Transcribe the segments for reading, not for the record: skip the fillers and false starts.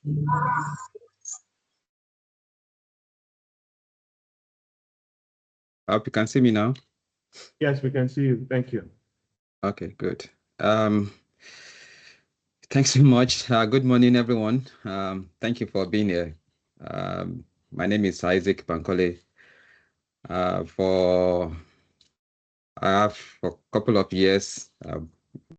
I hope you can see me now. Yes, we can see you. Thank you. Okay, good. Thanks so much. Good morning, everyone. Thank you for being here. My name is Isaac Bankole. For a couple of years, I've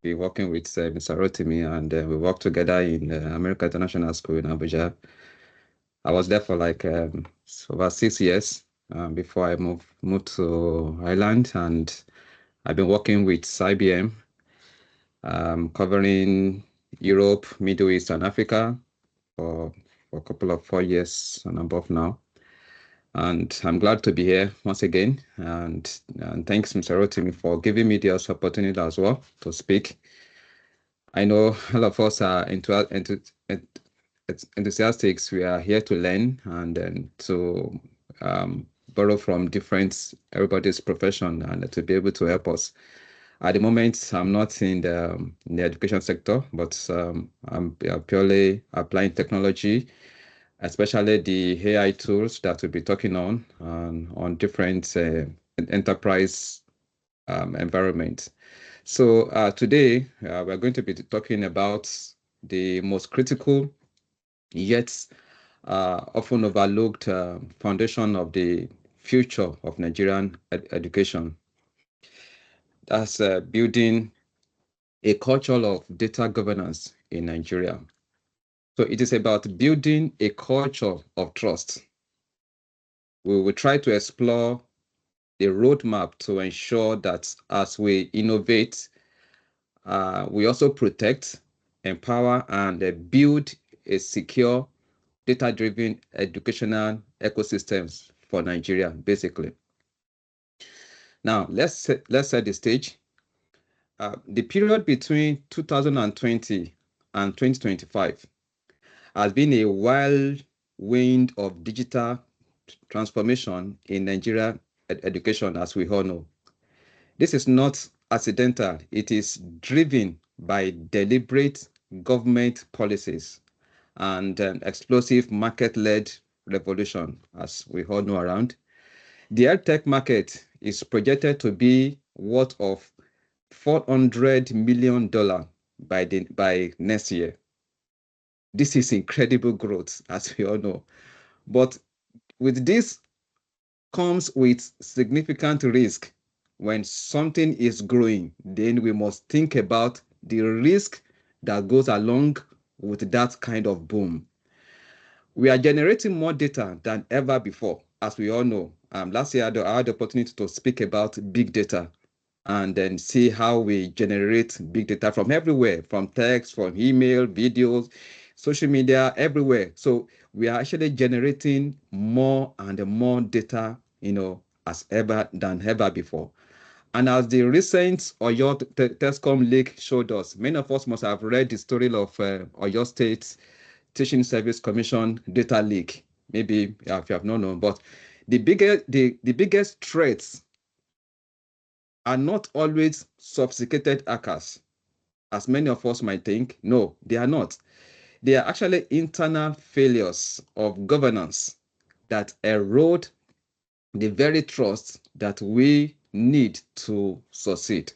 been working with Mr. Rotimi, and we worked together in American International School in Abuja. I was there for like over 6 years before I moved to Ireland, and I've been working with IBM, covering Europe, Middle East, and Africa for a couple of 4 years and above now. And I'm glad to be here once again. And thanks, Mr. Rotimi, for giving me this opportunity as well to speak. I know all of us are enthusiastic. We are here to learn and then to borrow from everybody's profession and to be able to help us. At the moment, I'm not in the education sector, but I'm purely applying technology, especially the AI tools that we'll be talking on different enterprise environments. So today, we're going to be talking about the most critical yet often overlooked foundation of the future of Nigerian education. That's building a culture of data governance in Nigeria. So it is about building a culture of trust. We will try to explore the roadmap to ensure that as we innovate, we also protect, empower, and build a secure, data-driven educational ecosystems for Nigeria, basically. Now, let's set the stage. The period between 2020 and 2025 has been a whirlwind of digital transformation in Nigeria education, as we all know. This is not accidental. It is driven by deliberate government policies and explosive market-led revolution, as we all know around. The EdTech market is projected to be worth of $400 million by next year. This is incredible growth, as we all know. But with this comes with significant risk. When something is growing, then we must think about the risk that goes along with that kind of boom. We are generating more data than ever before, as we all know. Last year, I had the opportunity to speak about big data and then see how we generate big data from everywhere, from text, from email, videos, social media, everywhere. So we are actually generating more and more data, than ever before. And as the recent Oyo Tescom leak showed us, many of us must have read the story of Oyo State Teaching Service Commission data leak. Maybe if you have not known, but the biggest threats are not always sophisticated hackers, as many of us might think. No, they are not. They are actually internal failures of governance that erode the very trust that we need to succeed.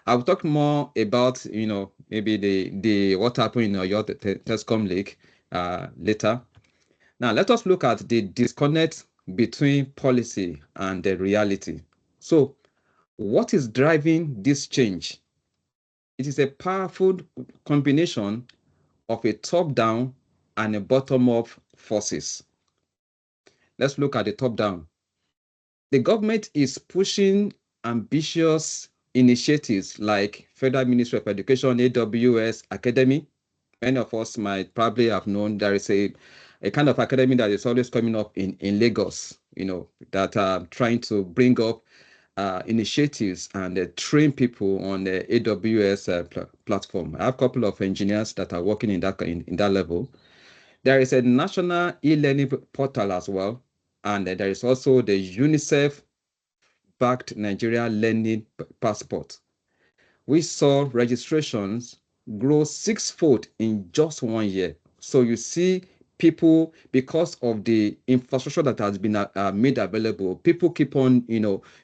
I'll talk more about, maybe the what happened in your Tescom leak later. Now, let us look at the disconnect between policy and the reality. So, what is driving this change? It is a powerful combination of a top-down and a bottom-up forces. Let's look at the top-down. The government is pushing ambitious initiatives like Federal Ministry of Education, AWS Academy. Many of us might probably have known there is a kind of academy that is always coming up in Lagos, that are trying to bring up initiatives and train people on the AWS platform. I have a couple of engineers that are working in that level. There is a national e-learning portal as well, and there is also the UNICEF-backed Nigeria Learning Passport. We saw registrations grow 6-fold in just 1 year. So you see people, because of the infrastructure that has been made available, people keep on,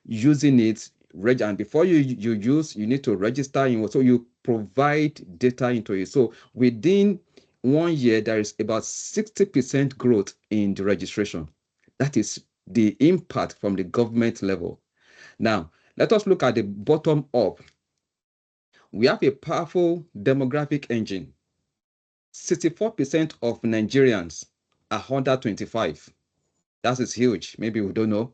using it. And before you use, you need to register. So you provide data into it. So within 1 year, there is about 60% growth in the registration. That is the impact from the government level. Now, let us look at the bottom up. We have a powerful demographic engine. 64% of Nigerians are under 25. That is huge. Maybe we don't know.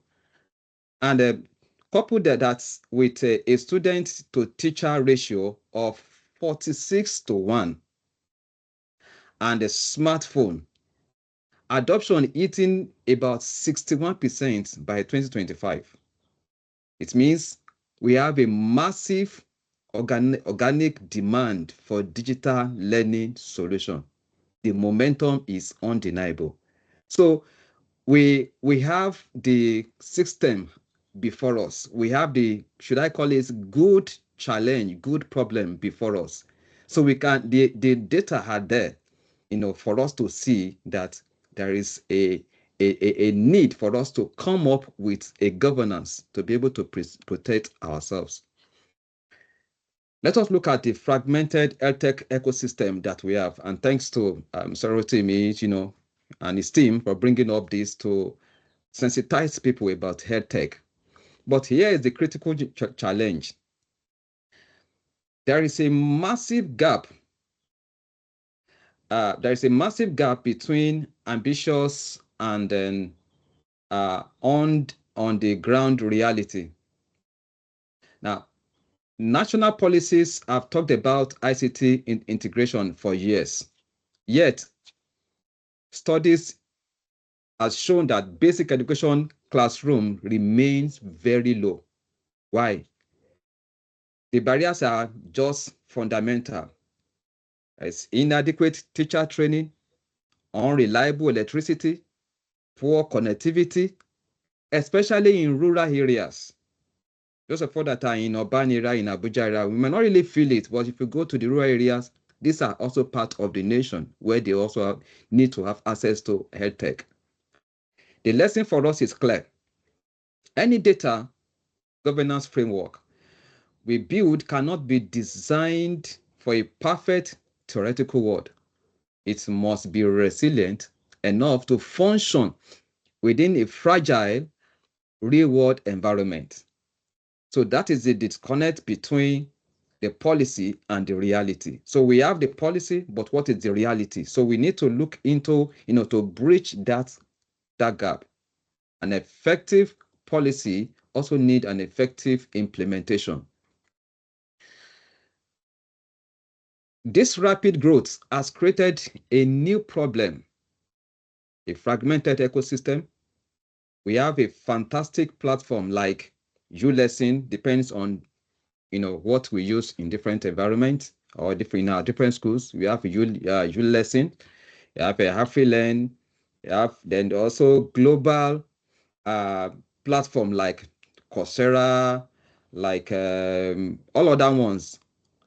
And couple that's with a student to teacher ratio of 46:1 and a smartphone adoption hitting about 61% by 2025. It means we have a massive organic demand for digital learning solution. The momentum is undeniable. So we have the system before us. We have the, should I call it, good challenge, good problem before us. So we can, the data are there, for us to see that there is a need for us to come up with a governance to be able to protect ourselves. Let us look at the fragmented health tech ecosystem that we have. And thanks to Sarotimi, and his team for bringing up this to sensitize people about health tech. But here is the critical challenge. There is a massive gap. There is a massive gap between ambitious and then on the ground reality. Now, national policies have talked about ICT integration for years. Yet, studies has shown that basic education classroom remains very low. Why? The barriers are just fundamental. It's inadequate teacher training, unreliable electricity, poor connectivity, especially in rural areas. Those of us that are in urban area, in Abuja area, we may not really feel it, but if you go to the rural areas, these are also part of the nation where they also need to have access to health tech. The lesson for us is clear. Any data governance framework we build cannot be designed for a perfect theoretical world. It must be resilient enough to function within a fragile real-world environment. So that is the disconnect between the policy and the reality. So we have the policy, but what is the reality? So we need to look into, to bridge that gap. An effective policy also need an effective implementation. This rapid growth has created a new problem, a fragmented ecosystem. We have a fantastic platform like ULesson, depends on what we use in different environments or in our different schools. We have ULesson, you have a HappyLearn, you have then also global platform like Coursera, like all other ones.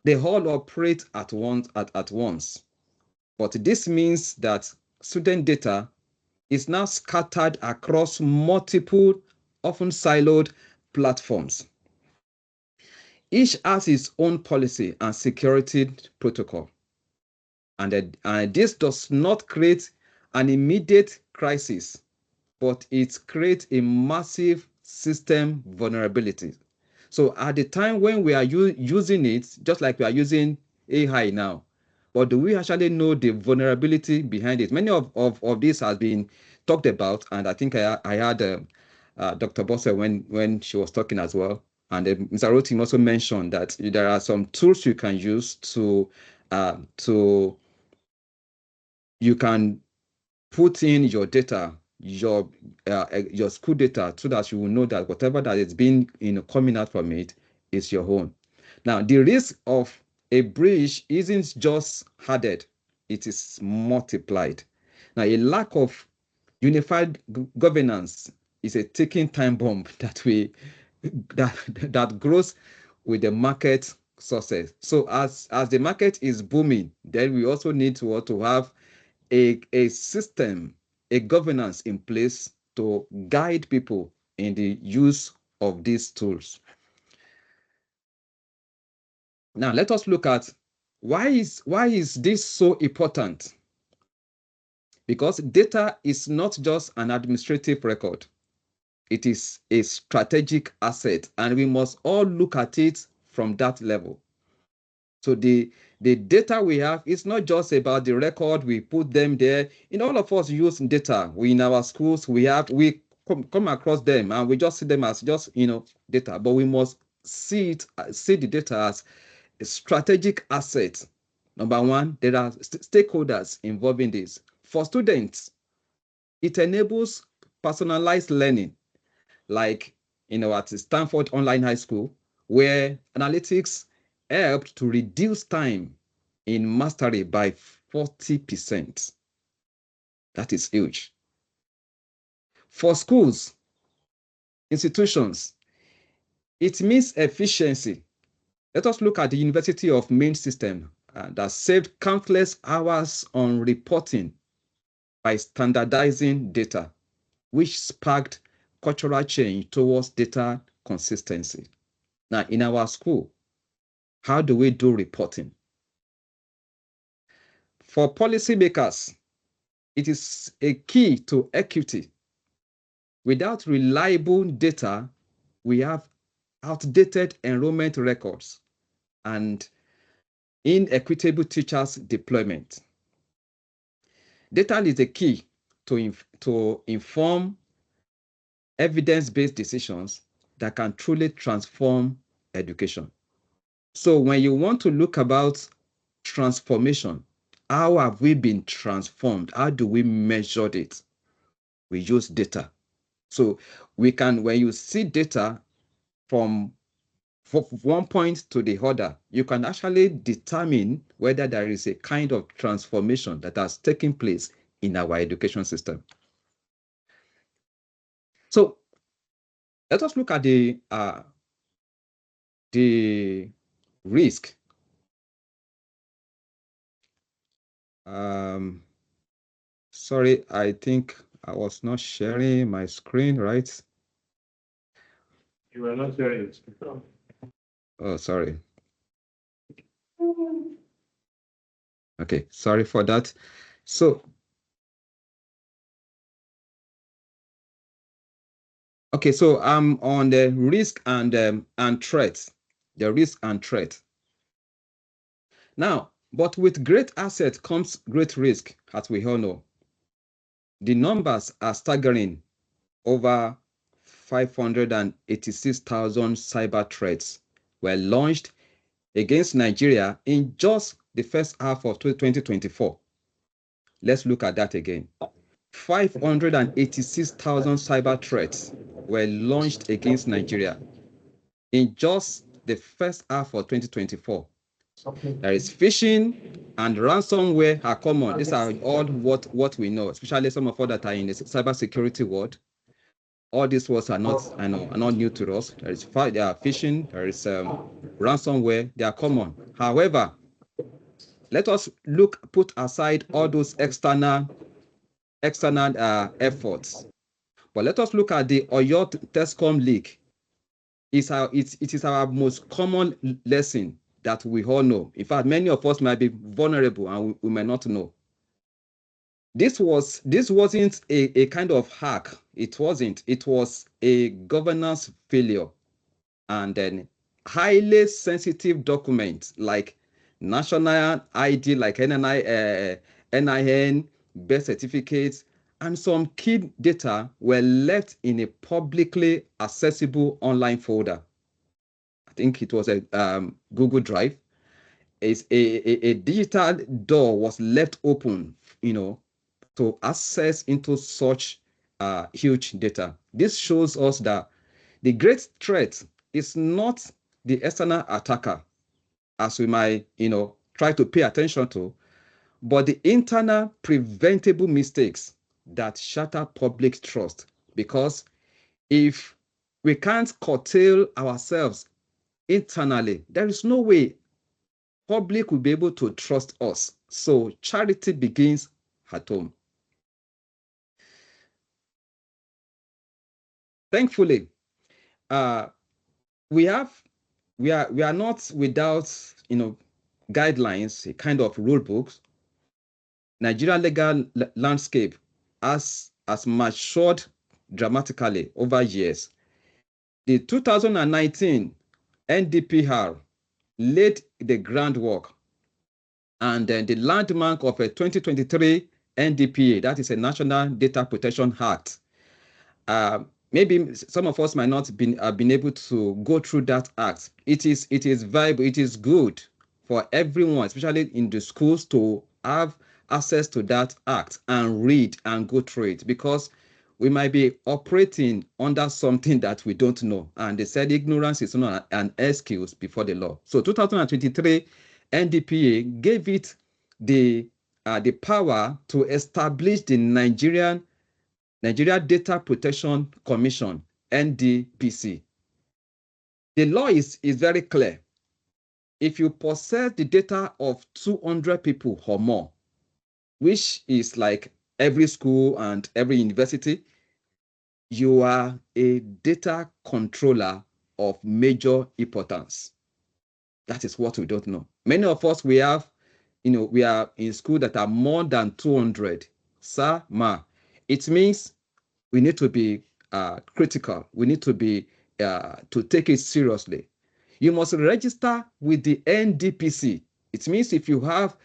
They all operate at once. But this means that student data is now scattered across multiple, often siloed platforms. Each has its own policy and security protocol. And this does not create an immediate crisis, but it creates a massive system vulnerability. So at the time when we are using it, just like we are using AI now, but do we actually know the vulnerability behind it? Many of this has been talked about, and I think I had Dr. Bosse when she was talking as well. And Mr. Rotin also mentioned that there are some tools you can use to you can put in your data, your school data, so that you will know that whatever that is being coming out from it is your own. Now, the risk of a breach isn't just added, it is multiplied. Now, a lack of unified governance is a ticking time bomb that grows with the market success. So as the market is booming, then we also need to have a system, a governance in place to guide people in the use of these tools. Now, let us look at why is this so important? Because data is not just an administrative record. It is a strategic asset, and we must all look at it from that level. So the data we have is not just about the record, we put them there. All of us use data. We in our schools, we come across them and we just see them as just data, but we must see the data as a strategic asset. Number one, there are stakeholders involved in this. For students, it enables personalized learning, like at Stanford Online High School, where analytics helped to reduce time in mastery by 40%. That is huge. For schools, institutions, it means efficiency. Let us look at the University of Maine system that saved countless hours on reporting by standardizing data, which sparked cultural change towards data consistency. Now, in our school, how do we do reporting? For policymakers, it is a key to equity. Without reliable data, we have outdated enrollment records and inequitable teachers deployment. Data is the key to inform evidence-based decisions that can truly transform education. So when you want to look about transformation, how have we been transformed? How do we measure it? We use data. So we can, when you see data from one point to the other, you can actually determine whether there is a kind of transformation that has taken place in our education system. So let us look at the risk. Sorry, I think I was not sharing my screen, right? You are not sharing your screen. Oh, sorry. Okay, sorry for that. So, okay, so I'm on the risk and threat, the risk and threat. Now, but with great asset comes great risk, as we all know. The numbers are staggering. Over 586,000 cyber threats were launched against Nigeria in just the first half of 2024. Let's look at that again. 586,000 cyber threats were launched against Nigeria in just the first half of 2024. There is phishing and ransomware are common. These are all what we know, especially some of us that are in the cybersecurity world. All these words are not, are not new to us. There is phishing, there is ransomware, they are common. However, let us put aside all those external efforts. But let us look at the Oyo Tescom leak. It is our most common lesson that we all know. In fact, many of us might be vulnerable and we may not know. This wasn't a kind of hack. It wasn't. It was a governance failure. And then highly sensitive documents like national ID, like NIN, birth certificates, and some key data were left in a publicly accessible online folder. I think it was a Google Drive. A digital door was left open, to access into such huge data. This shows us that the great threat is not the external attacker, as we might, try to pay attention to, but the internal preventable mistakes that shatter public trust. Because if we can't curtail ourselves internally, there is no way public will be able to trust us. So charity begins at home. Thankfully, we are not without guidelines, a kind of rule books. Nigerian legal landscape has matured dramatically over years. The 2019 NDPR laid the groundwork, and then the landmark of a 2023 NDPA, that is a National Data Protection Act. Maybe some of us might not have been able to go through that act. It is viable. It is good for everyone, especially in the schools, to have access to that act and read and go through it, because we might be operating under something that we don't know. And they said ignorance is not an excuse before the law. So 2023 NDPA gave it the power to establish the Nigeria Data Protection Commission, NDPC. The law is very clear. If you possess the data of 200 people or more, which is like every school and every university, you are a data controller of major importance. That is what we don't know. Many of us, we are in school that are more than 200. Sir, ma, it means we need to be critical. We need to be to take it seriously. You must register with the NDPC. It means if you have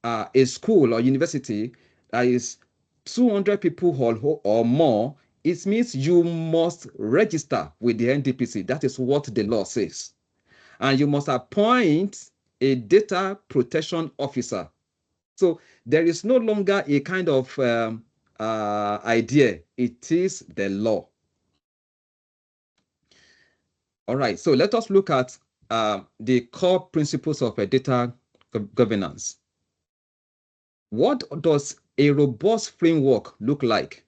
a school or university that is 200 people or more, it means you must register with the NDPC. That is what the law says. And you must appoint a data protection officer. So there is no longer a kind of idea. It is the law. All right, so let us look at the core principles of a data governance. What does a robust framework look like?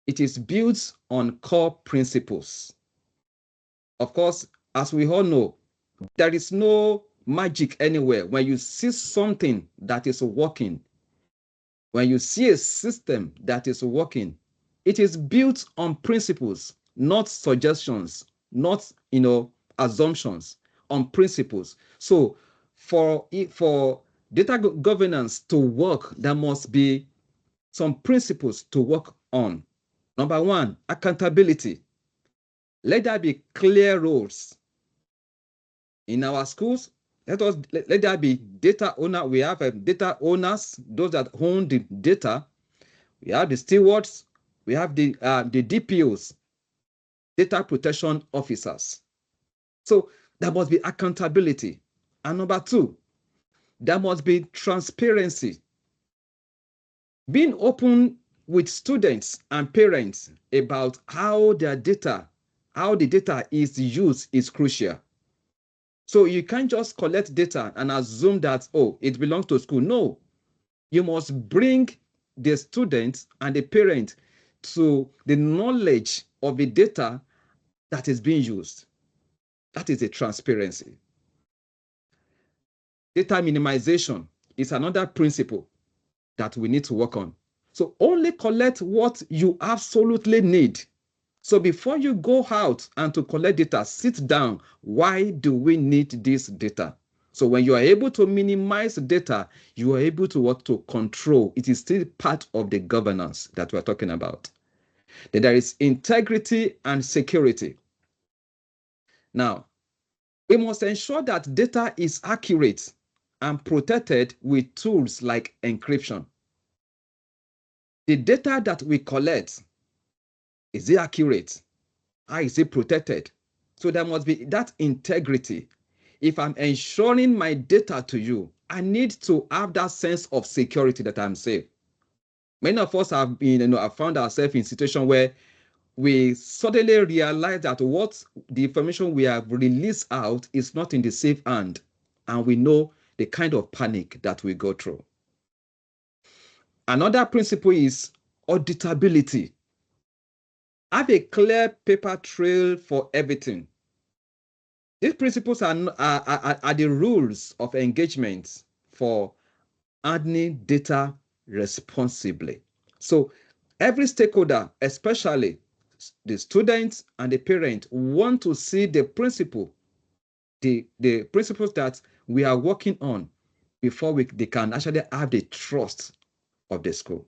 It is built on core principles. Of course, as we all know, there is no magic anywhere. When you see something that is working, when you see a system that is working, it is built on principles, not suggestions, not assumptions, on principles. So for data governance to work, there must be some principles to work on. Number one, accountability. Let there be clear roles. In our schools, let there be data owner. We have data owners, those that own the data. We have the stewards. We have the DPOs, data protection officers. So there must be accountability. And number two, there must be transparency. Being open with students and parents about how the data is used is crucial. So you can't just collect data and assume that, oh, it belongs to school. No, you must bring the students and the parent to the knowledge of the data that is being used. That is the transparency. Data minimization is another principle that we need to work on. So only collect what you absolutely need. So before you go out and to collect data, sit down. Why do we need this data? So when you are able to minimize data, you are able to what to control. It is still part of the governance that we're talking about. Then there is integrity and security. Now, we must ensure that data is accurate and protected with tools like encryption. The data that we collect, is it accurate? How is it protected? So there must be that integrity. If I'm ensuring my data to you, I need to have that sense of security that I'm safe. Many of us have found ourselves in a situation where we suddenly realize that what the information we have released out is not in the safe hand, and we know the kind of panic that we go through. Another principle is auditability. Have a clear paper trail for everything. These principles are the rules of engagement for handling data responsibly. So every stakeholder, especially the students and the parent, want to see the principles that we are working on before they can actually have the trust of the school.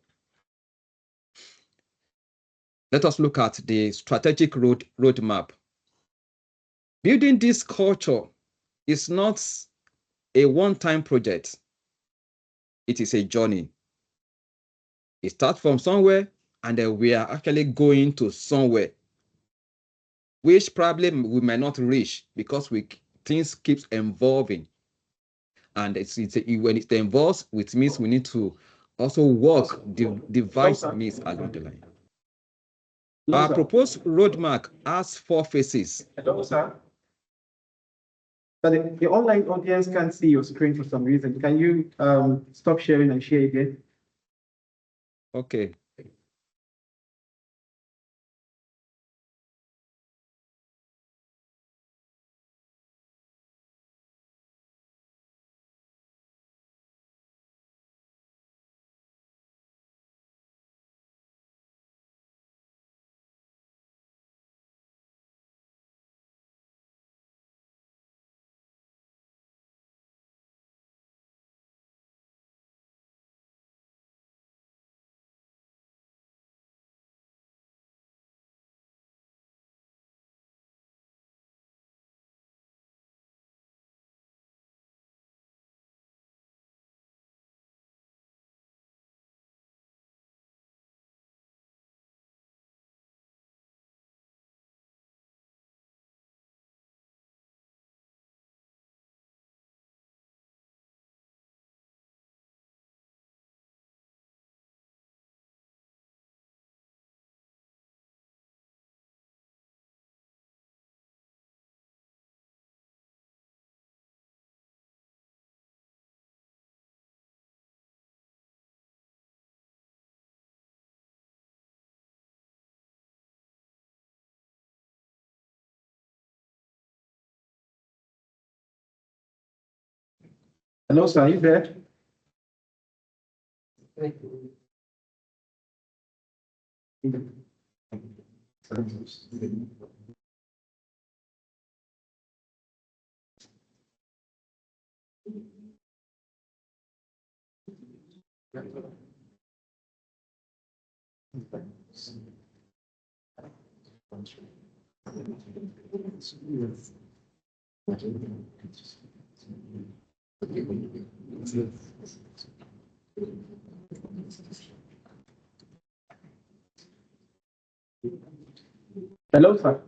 Let us look at the strategic roadmap. Building this culture is not a one-time project. It is a journey. It starts from somewhere, and then we are actually going to somewhere, which probably we might not reach because things keeps evolving. And when it evolves, which means we need to also work, devise means along the line. Our proposed roadmap has 4 phases. Hello, sir. But the online audience can't see your screen for some reason. Can you stop sharing and share again? Okay. Hello, sir. Are you there? Hello, sir.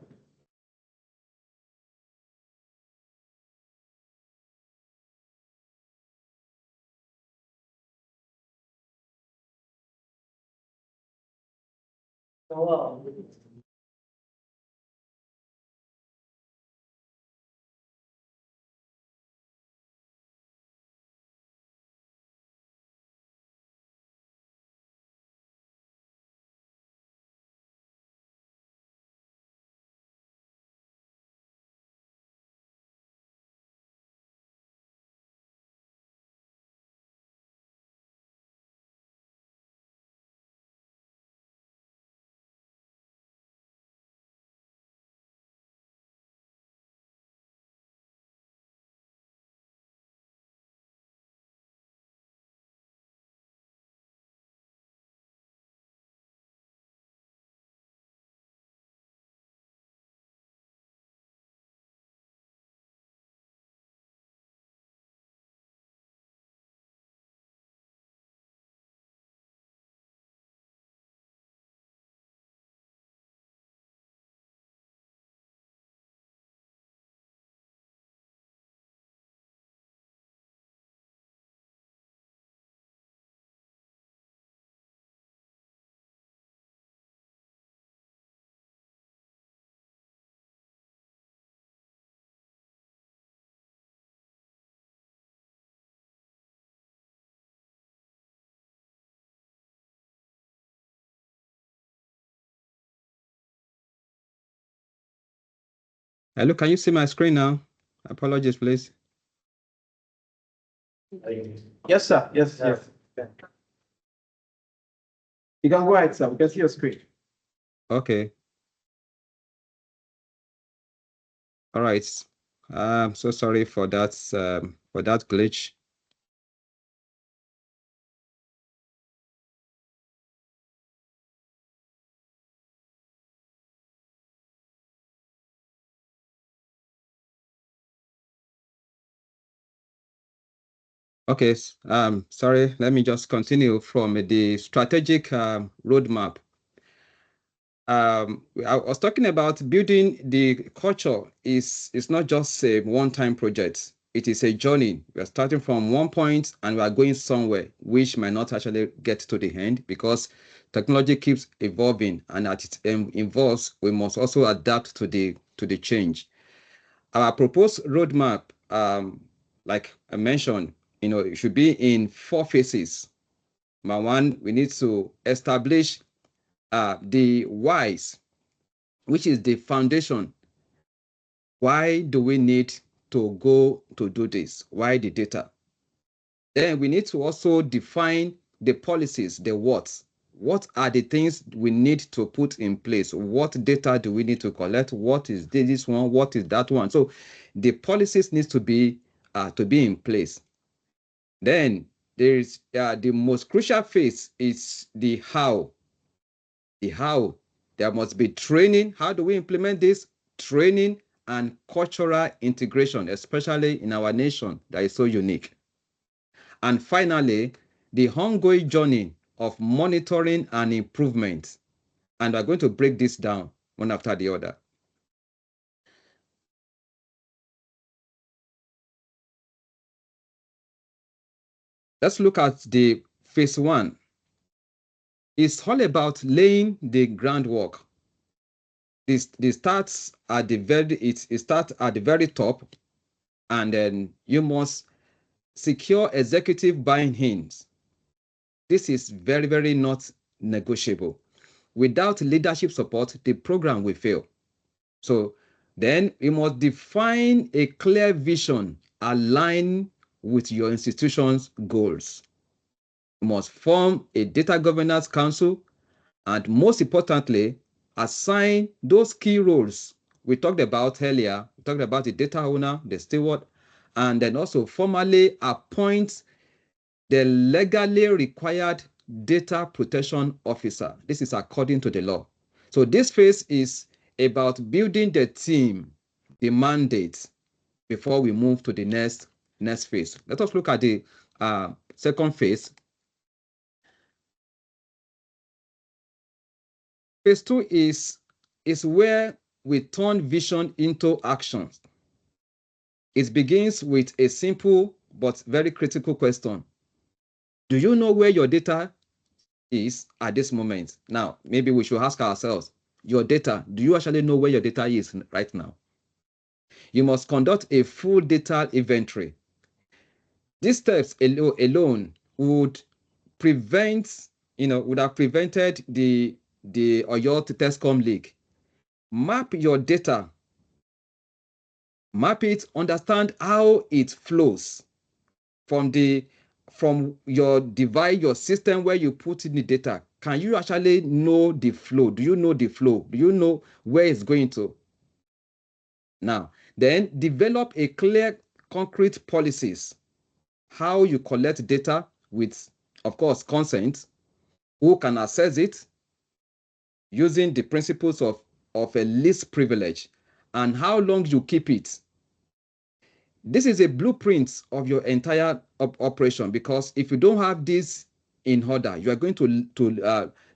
Hello, can you see my screen now? Apologies, please. Yes, sir. Yes, yes. You can go ahead, sir. We can see your screen. Okay. All right. I'm so sorry for that glitch. Okay. Sorry. Let me just continue from the strategic roadmap. I was talking about building the culture is not just a one-time project. It is a journey. We are starting from one point and we are going somewhere, which might not actually get to the end because technology keeps evolving, and as it evolves, we must also adapt to the change. Our proposed roadmap, like I mentioned, it should be in 4 phases. Number one, we need to establish the whys, which is the foundation. Why do we need to go to do this? Why the data? Then we need to also define the policies, the whats. What are the things we need to put in place? What data do we need to collect? What is this one? What is that one? So the policies needs to be in place. Then there is the most crucial phase is the how. The how. There must be training. How do we implement this? Training and cultural integration, especially in our nation that is so unique. And finally, the ongoing journey of monitoring and improvement. And we're going to break this down one after the other. Let's look at the phase one. It's all about laying the groundwork. It starts at the very top, and then you must secure executive buy-in. This is very, very not negotiable. Without leadership support, the program will fail. So then you must define a clear vision aligned with your institution's goals. You must form a data governance council, and most importantly, assign those key roles we talked about earlier. We talked about the data owner, the steward, and then also formally appoint the legally required data protection officer. This is according to the law. So this phase is about building the team, the mandate, before we move to the next phase. Let us look at the second phase. Phase two is where we turn vision into actions. It begins with a simple but very critical question. Do you know where your data is at this moment? Now, maybe we should ask ourselves, your data, do you actually know where your data is right now? You must conduct a full data inventory. These steps alone would would have prevented the Oyo to Tescom leak. Map your data, map it, understand how it flows from your device, your system where you put in the data. Can you actually know the flow? Do you know the flow? Do you know where it's going to? Now, then develop a clear, concrete policies. How you collect data with, of course, consent, who can access it, using the principles of a least privilege, and how long you keep it. This is a blueprint of your entire operation, because if you don't have this in order, you are going to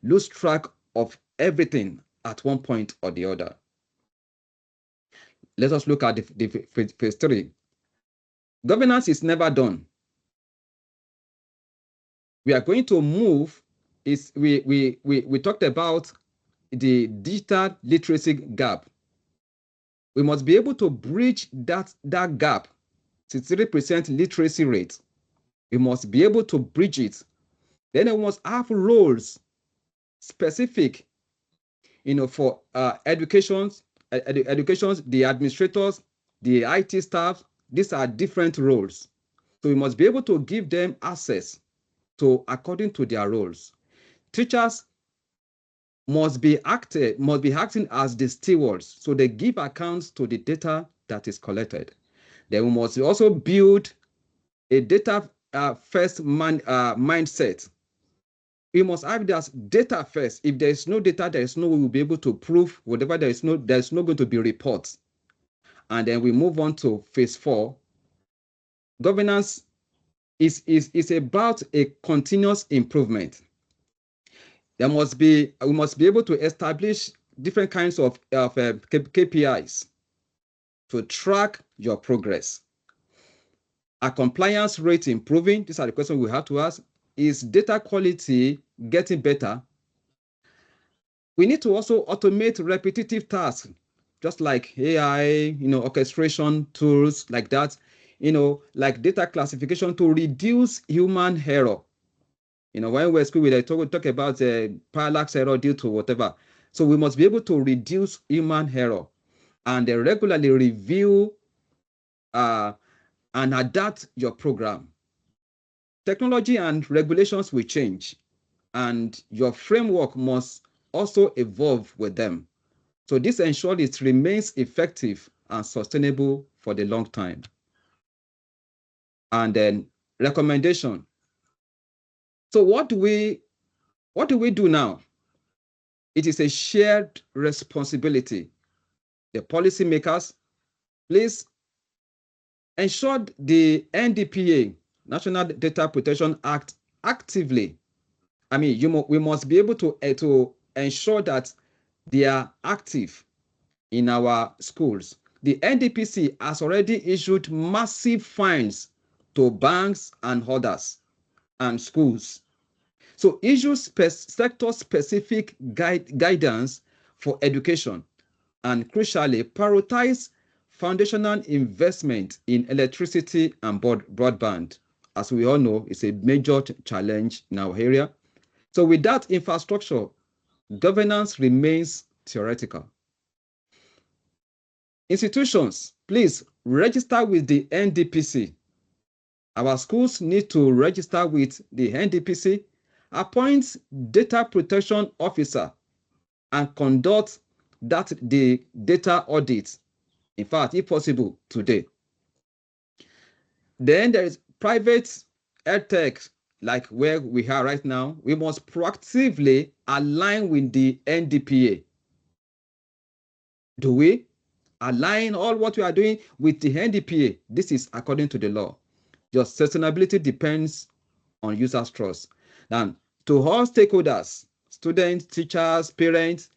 lose track of everything at one point or the other. Let us look at the phase three. Governance is never done. We are going to move. We talked about the digital literacy gap. We must be able to bridge that gap. 63% literacy rate. We must be able to bridge it. Then we must have roles specific, for educations, the administrators, the IT staff. These are different roles. So we must be able to give them access to according to their roles. Teachers must be acting as the stewards, so they give accounts to the data that is collected. Then we must also build a data first mindset. We must have this data first. If there is no data, there is no way we'll be able to prove whatever there is no going to be reports. And then we move on to phase 4. Governance is about a continuous improvement. We must be able to establish different kinds of KPIs to track your progress. Are compliance rate improving? These are the questions we have to ask. Is data quality getting better? We need to also automate repetitive tasks, just like AI, orchestration tools like that, like data classification to reduce human error. When we're at school, we talk about parallax error due to whatever. So we must be able to reduce human error and regularly review and adapt your program. Technology and regulations will change, and your framework must also evolve with them. So this ensures it remains effective and sustainable for the long time. And then recommendation. So what do we do now? It is a shared responsibility. The policymakers, please ensure the NDPA, National Data Protection Act, actively. We must be able to ensure that they are active in our schools. The NDPC has already issued massive fines to banks and others and schools. So issue sector-specific guidance for education, and crucially, prioritize foundational investment in electricity and broadband. As we all know, it's a major challenge in our area. So with that infrastructure, governance remains theoretical. Institutions, please register with the NDPC. Our schools need to register with the NDPC, appoint data protection officer, and conduct the data audit. In fact, if possible, today. Then there is private edtech, like where we are right now. We must proactively align with the NDPA. Do we align all what we are doing with the NDPA? This is according to the law. Your sustainability depends on users' trust. And to all stakeholders, students, teachers, parents,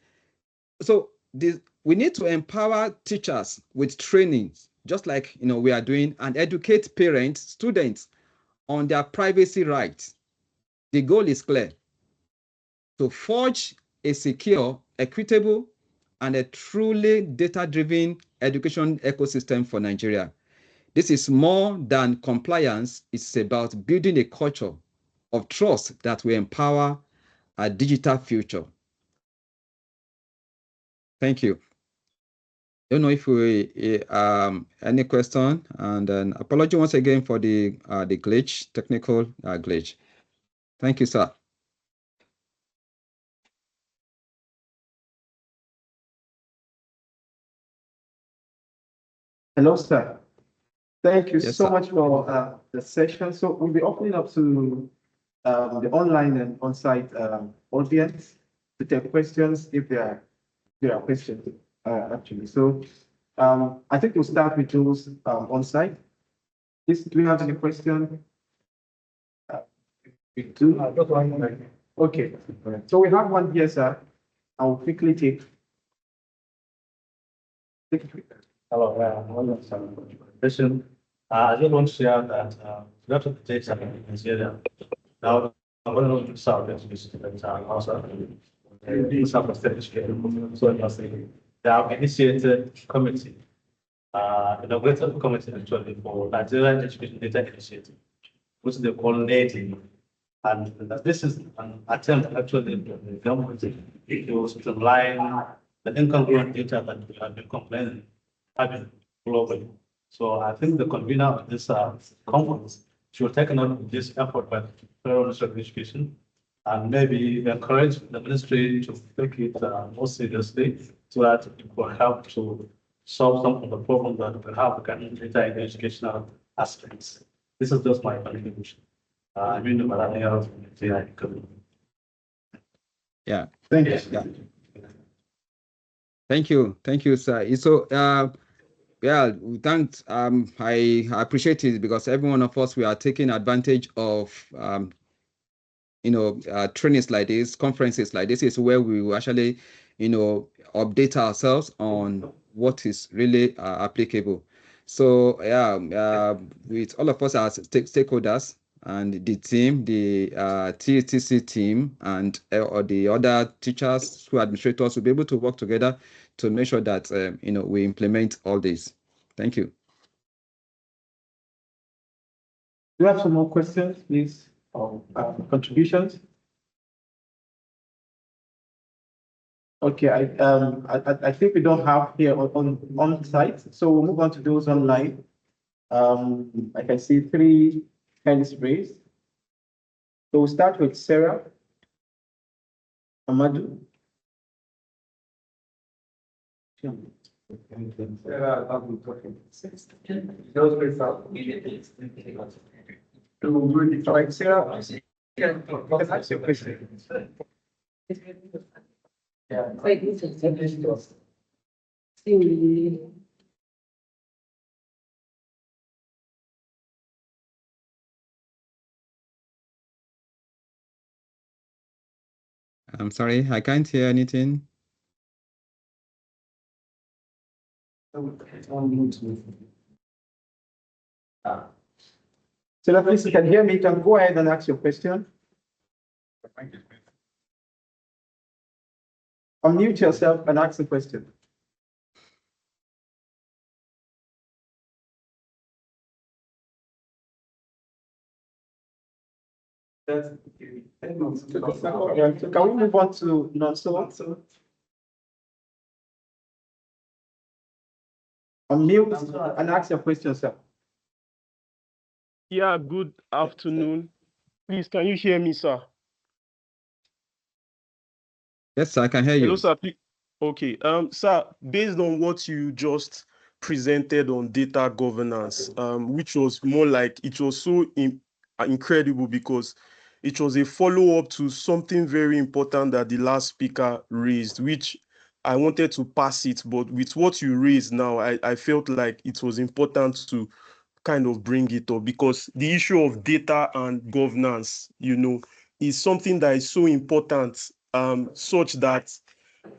so we need to empower teachers with trainings, just like we are doing, and educate parents, students on their privacy rights. The goal is clear: to forge a secure, equitable, and a truly data-driven education ecosystem for Nigeria. This is more than compliance. It's about building a culture of trust that will empower a digital future. Thank you. Don't know if we any question, and then apology once again for the glitch, technical glitch. Thank you, sir. Hello, sir. Thank you Yes, so sir. much for the session. So we'll be opening up to the online and on-site audience to take questions if there are questions, actually. So I think we'll start with those on-site. Do we have any question? We do. Okay. So we have one here, sir. I'll quickly take. Hello, one question. I just want to share that lot of the data in this area. Now, I'm going to start this also. So they have initiated committee, inaugurated committee actually for Nigerian Education Data Initiative, which they call NADI. And this is an attempt actually the government to streamline the incongruent data that we have been complaining having globally. So I think the convener of this conference should take note of this effort by the Federal Ministry of Education and maybe encourage the ministry to take it more seriously so that it will help to solve some of the problems that we have in the educational aspects. This is just my contribution. I mean, Yeah. Thank you. Yeah. Thank you, sir. So, yeah, we thank. I appreciate it because every one of us we are taking advantage of trainings like this, conferences like this is where we will actually, update ourselves on what is really applicable. So yeah, with all of us as stakeholders and the team, the TTC team, and or the other teachers, who administrators will be able to work together to make sure that we implement all this. Thank you. Do you have some more questions, please, or contributions? Okay, I think we don't have here on site, so we'll move on to those online. I can see 3 hands raised. So we'll start with Sarah Amadou. Right, Sarah. That's your question. I'm sorry, I can't hear anything. So please, you can hear me, you can go ahead and ask your question. Unmute yourself and ask the question. Can we move on to Nonso? Unmute and ask your question, sir. Yeah, good afternoon. Please, can you hear me, sir? Yes, sir, I can hear you. Hello, sir. Please. Okay. Sir, based on what you just presented on data governance, which was more like, it was so incredible because it was a follow-up to something very important that the last speaker raised, which I wanted to pass it, but with what you raised now, I felt like it was important to kind of bring it up, because the issue of data and governance, is something that is so important, such that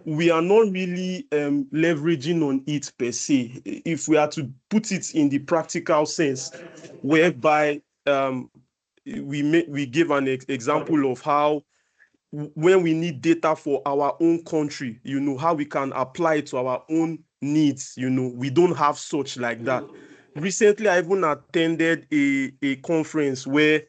we are not really leveraging on it per se. If we are to put it in the practical sense, whereby we give an example of how, when we need data for our own country, how we can apply it to our own needs, we don't have such like that. Recently, I even attended a conference where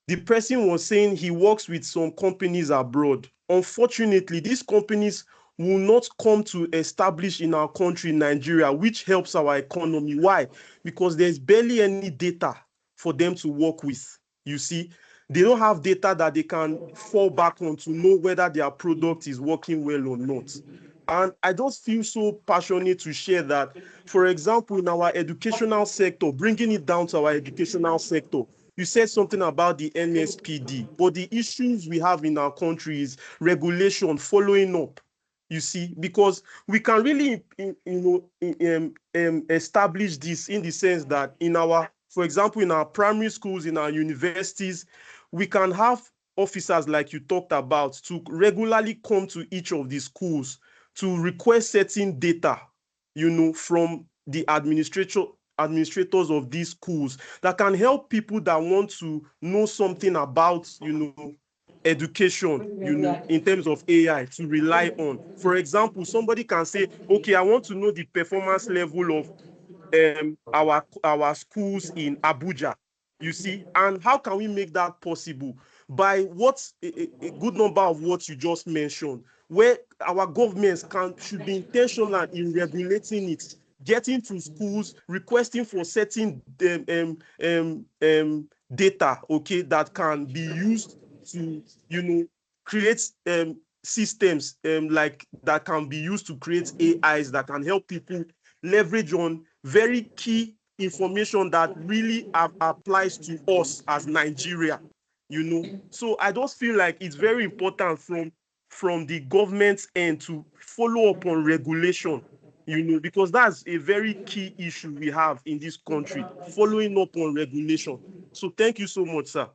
the person was saying he works with some companies abroad. Unfortunately, these companies will not come to establish in our country, Nigeria, which helps our economy. Why? Because there's barely any data for them to work with. You see, they don't have data that they can fall back on to know whether their product is working well or not. And I just feel so passionate to share that, for example, in our educational sector, bringing it down to our educational sector, you said something about the NSPD, but the issues we have in our country is regulation, following up. You see, because we can really, establish this in the sense that for example, in our primary schools, in our universities, we can have officers like you talked about to regularly come to each of the schools to request certain data, from the administrators of these schools, that can help people that want to know something about, education, in terms of AI, to rely on. For example, somebody can say, okay, I want to know the performance level of our schools in Abuja, you see, and how can we make that possible? By a good number of what you just mentioned, where our governments should be intentional in regulating it, getting to schools, requesting for certain data, okay, that can be used to, create systems like that can be used to create AIs that can help people leverage on very key information that really applies to us as Nigeria, So I just feel like it's very important from the government's end to follow up on regulation, because that's a very key issue we have in this country, following up on regulation. So thank you so much, sir.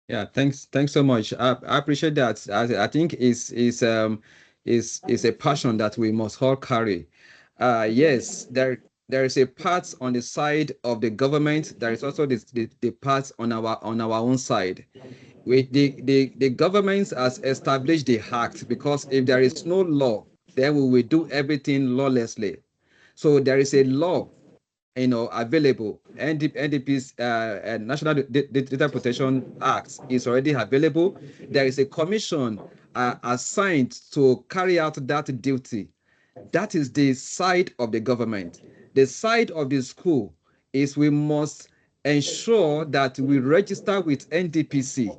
Yeah, thanks so much. I appreciate that. I think is a passion that we must all carry. Yes, there is a part on the side of the government. There is also the part on our own side. The government has established the act, because if there is no law, then we will do everything lawlessly. So there is a law, available. NDP's National Data Protection Act is already available. There is a commission assigned to carry out that duty. That is the side of the government. The side of the school is we must ensure that we register with NDPC,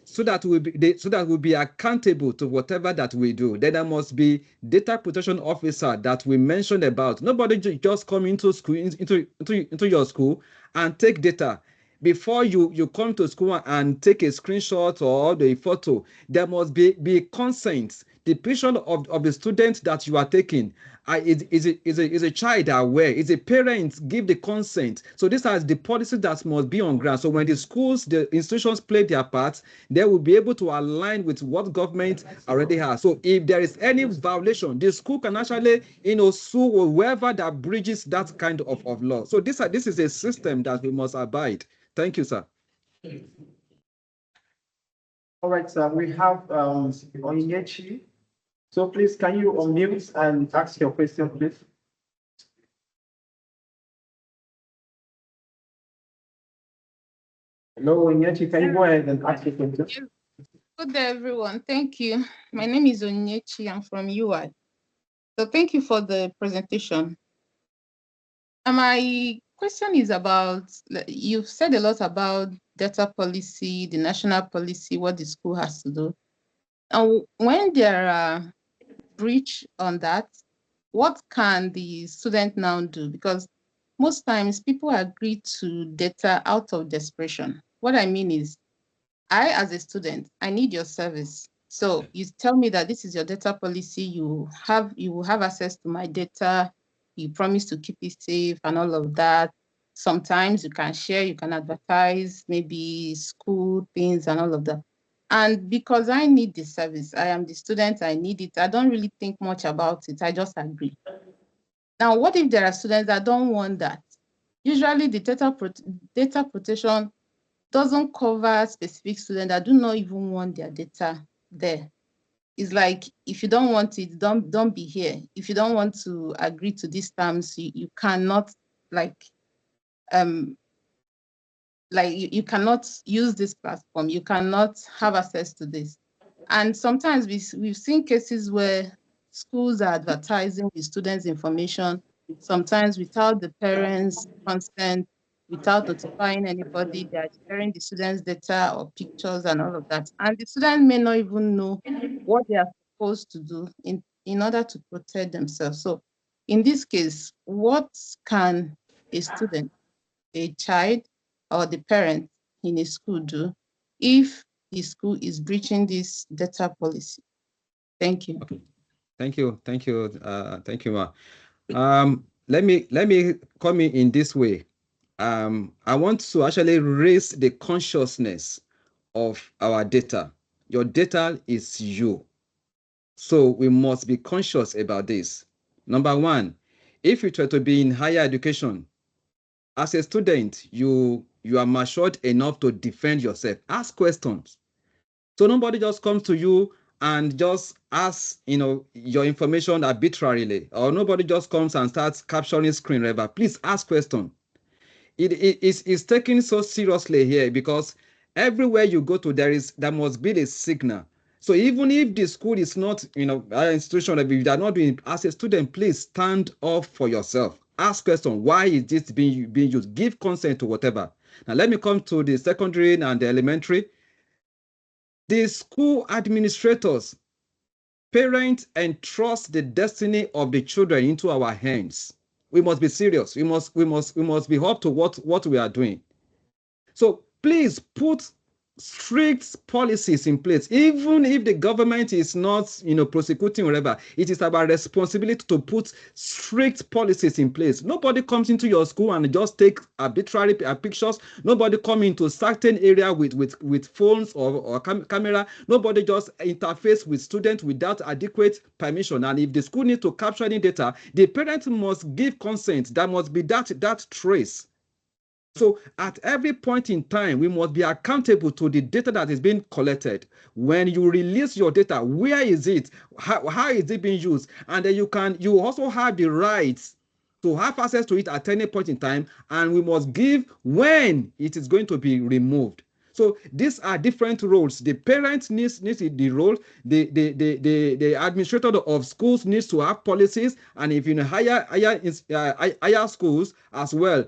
so that we'll be accountable to whatever that we do. Then there must be data protection officer that we mentioned about. Nobody just come into school, into your school and take data. Before you come to school and take a screenshot or the photo, there must be consent. The picture of the student that you are taking, is a child aware? Is a parent give the consent? So these are the policies that must be on ground. So when the schools, the institutions play their part, they will be able to align with what government already has. So if there is any violation, the school can actually, sue whoever that breaches that kind of law. So this is a system that we must abide. Thank you, sir. All right, sir. We have Onyechi. So please, can you unmute and ask your question, please? Hello, Onyechi. Can you go ahead and ask your question? Good day, everyone. Thank you. My name is Onyechi. I'm from UI. So thank you for the presentation. And my question is about, you've said a lot about data policy, the national policy, what the school has to do. And when there are breach on that, what can the student now do? Because most times people agree to data out of desperation. What I mean is, I, as a student, I need your service. So you tell me that this is your data policy, you will have access to my data, you promise to keep it safe and all of that. Sometimes you can share, you can advertise, maybe school things and all of that. And because I need the service, I am the student, I need it, I don't really think much about it, I just agree. Now, what if there are students that don't want that? Usually the data protection doesn't cover specific students that do not even want their data there. It's like, if you don't want it, don't be here. If you don't want to agree to these terms, you cannot you cannot use this platform. You cannot have access to this. And sometimes we've seen cases where schools are advertising the students' information, sometimes without the parents' consent, without notifying anybody. They are sharing the students' data or pictures and all of that. And the student may not even know what they are supposed to do in order to protect themselves. So in this case, what can a student, a child, or the parent in a school do if the school is breaching this data policy? Thank you. Okay. Thank you, Ma. Let me come in this way. I want to actually raise the consciousness of our data. Your data is you. So we must be conscious about this. Number one, if you try to be in higher education, as a student, you are matured enough to defend yourself. Ask questions. So nobody just comes to you and just asks, your information arbitrarily, or nobody just comes and starts capturing screen reader. Please ask questions. It's taken so seriously here, because everywhere you go to, there must be a signal. So even if the school is not, an institution, if you are not doing, as a student, please stand up for yourself. Ask questions. Why is this being used? Give consent to whatever. Now, let me come to the secondary and the elementary. The school administrators, parents, entrust the destiny of the children into our hands. We must be serious. We must be up to what we are doing. So please put strict policies in place. Even if the government is not, prosecuting whatever, it is our responsibility to put strict policies in place. Nobody comes into your school and just take arbitrary pictures. Nobody come into certain area with phones or camera. Nobody just interface with students without adequate permission. And if the school needs to capture any data, the parent must give consent. There must be that trace. So at every point in time, we must be accountable to the data that is being collected. When you release your data, where is it? How is it being used? And then you also have the rights to have access to it at any point in time, and we must give when it is going to be removed. So these are different roles. The parent needs the role. The administrator of schools needs to have policies, and if in higher schools as well.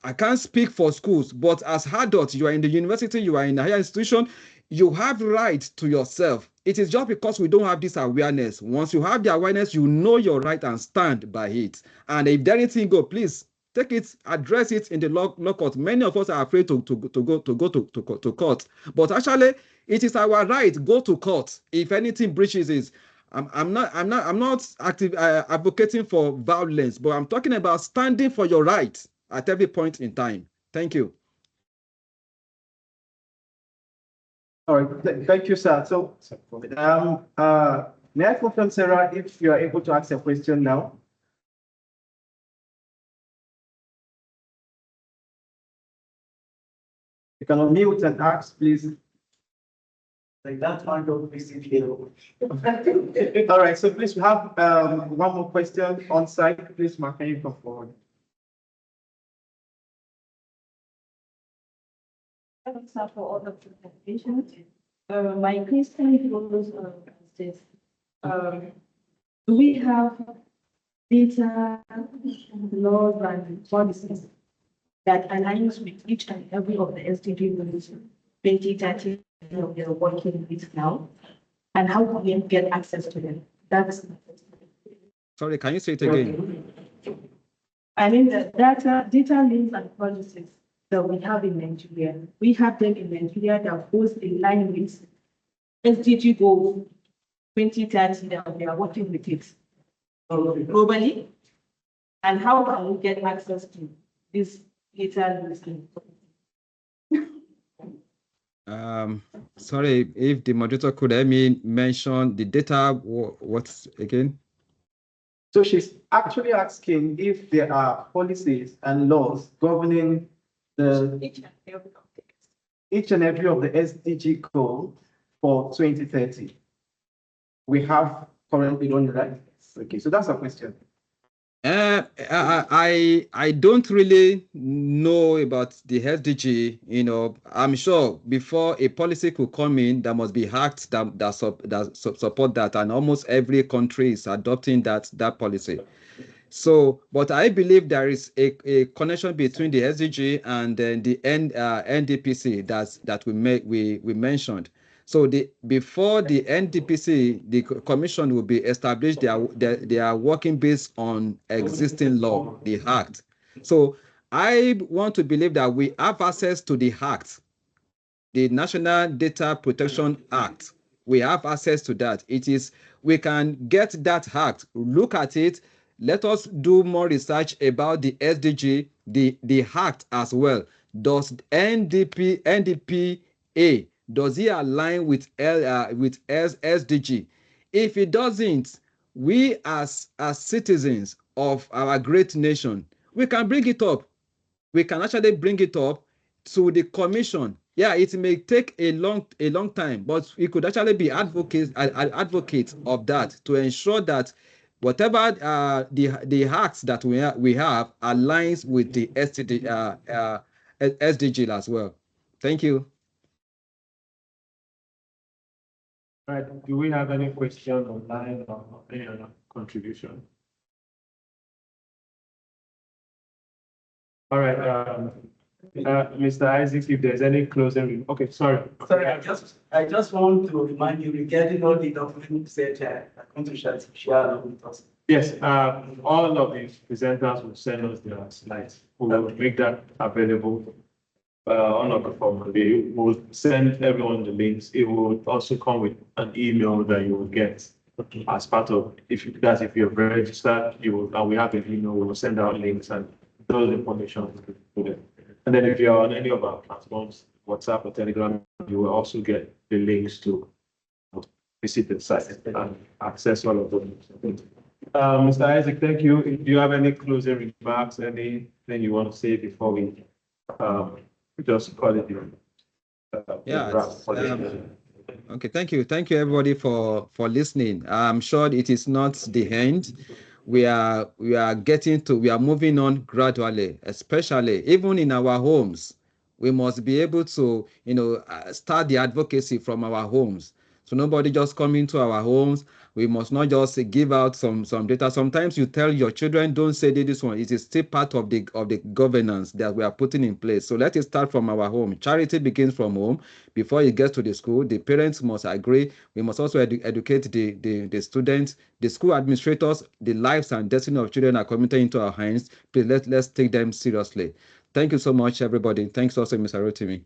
I can't speak for schools, but as adults, you are in the university, you are in a higher institution, you have right to yourself. It is just because we don't have this awareness. Once you have the awareness, you know your right and stand by it. And if there anything go, please take it, address it in the law court. Many of us are afraid to go to court, but actually, it is our right. Go to court if anything breaches it. I'm not advocating for violence, but I'm talking about standing for your right at every point in time. Thank you. All right, thank you, sir. So, may I confirm, Sarah, if you are able to ask a question now? You can unmute and ask, please. Like that one don't visit here. All right, so please, we have one more question on site. Please, Mark, can you come forward? Thanks for all the presentations. My question goes this. Do we have data laws and policies that aligns with each and every of the SDG goals 2030 that we are working with now? And how do we get access to them? That's Sorry, can you say it again? I mean the data links and policies that we have in Nigeria. We have them in Nigeria that goes in line with SDG goals 2030 that we are working with it globally. And how can we get access to this data listing? Sorry, if the moderator could let me mention the data, what's again? So she's actually asking if there are policies and laws governing each and every of the SDG goals for 2030. We have currently done that. Okay, so that's a question. I don't really know about the SDG. I'm sure before a policy could come in, there must be acts that support that, and almost every country is adopting that policy. So, but I believe there is a connection between the SDG and then the NDPC that we mentioned. So before the NDPC, the commission will be established. They are working based on existing law, the Act. So I want to believe that we have access to the Act, the National Data Protection Act. We have access to that. We can get that Act, look at it. Let us do more research about the SDG, the Act as well. Does NDPA, does it align with SDG? If it doesn't, we as citizens of our great nation, we can bring it up. We can actually bring it up to the commission. Yeah, it may take a long time, but we could actually be advocates of that to ensure that whatever the acts that we have aligns with the SDG as well. Thank you. All right, do we have any question online or any other contribution? All right, Mr. Isaac, if there's any closing, okay, sorry. Sorry, I just want to remind you regarding all the documents that I'm going to share along with us. Yes, all of the presenters will send us their slides. We will make that available on our platform. We will send everyone the links. It will also come with an email that you will get as part of, if you're registered, you will, and we have an email, we will send out links and those information to them. And then if you're on any of our platforms, WhatsApp or Telegram, you will also get the links to visit the site and access all of them. Mr. Isaac, thank you. Do you have any closing remarks, anything you want to say before we just call it? Okay, thank you everybody for listening. I'm sure it is not the end. We are moving on gradually, especially even in our homes. We must be able to start the advocacy from our homes. So nobody just come into our homes. We must not just give out some data. Sometimes you tell your children, don't say this one. It is still part of the governance that we are putting in place. So let it start from our home. Charity begins from home. Before it gets to the school, the parents must agree. We must also educate the students, the school administrators. The lives and destiny of children are committed into our hands. Please let's take them seriously. Thank you so much, everybody. Thanks also, Mr. Rotimi.